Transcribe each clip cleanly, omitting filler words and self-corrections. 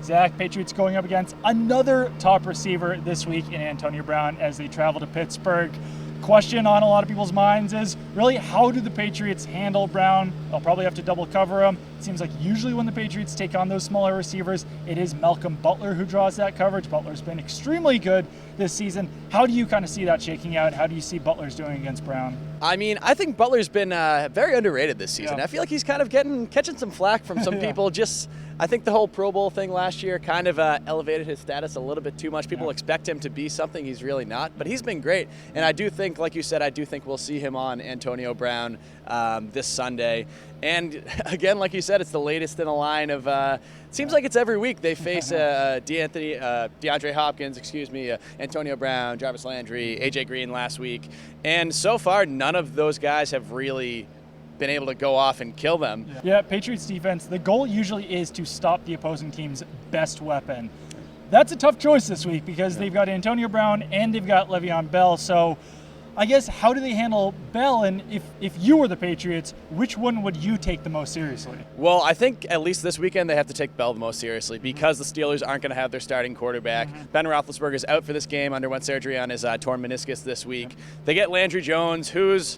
Zach, Patriots going up against another top receiver this week in Antonio Brown as they travel to Pittsburgh. Question on a lot of people's minds is really, how do the Patriots handle Brown? They'll probably have to double cover him. It seems like usually when the Patriots take on those smaller receivers, it is Malcolm Butler who draws that coverage. Butler's been extremely good this season. How do you kind of see that shaking out? How do you see Butler's doing against Brown? I mean, I think Butler's been very underrated this season. Yeah. I feel like he's kind of catching some flack from some people. I think the whole Pro Bowl thing last year kind of elevated his status a little bit too much. People expect him to be something he's really not, but he's been great. And I do think, like you said, we'll see him on Antonio Brown this Sunday. And again, like you said, it's the latest in a line of. It seems like it's every week they face DeAndre Hopkins, Antonio Brown, Jarvis Landry, AJ Green last week, and so far none of those guys have really been able to go off and kill them. Yeah, Patriots defense, the goal usually is to stop the opposing team's best weapon. That's a tough choice this week because they've got Antonio Brown and they've got Le'Veon Bell. So I guess, how do they handle Bell? And if you were the Patriots, which one would you take the most seriously? Well, I think at least this weekend they have to take Bell the most seriously because the Steelers aren't going to have their starting quarterback. Ben Roethlisberger is out for this game, underwent surgery on his torn meniscus this week. They get Landry Jones, who's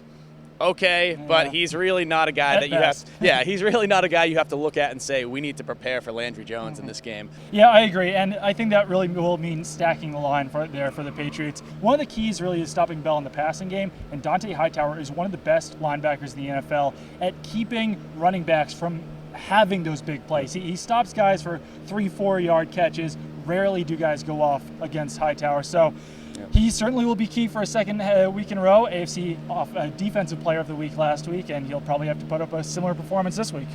okay, but he's really not a guy he's really not a guy you have to look at and say, we need to prepare for Landry Jones in this game. Yeah, I agree, and I think that really will mean stacking the line for the Patriots. One of the keys really is stopping Bell in the passing game, and Dante Hightower is one of the best linebackers in the NFL at keeping running backs from having those big plays. He stops guys for 3-4 yard catches. Rarely do guys go off against Hightower, so he certainly will be key for a second week in a row. AFC Defensive Player of the Week last week, and he'll probably have to put up a similar performance this week.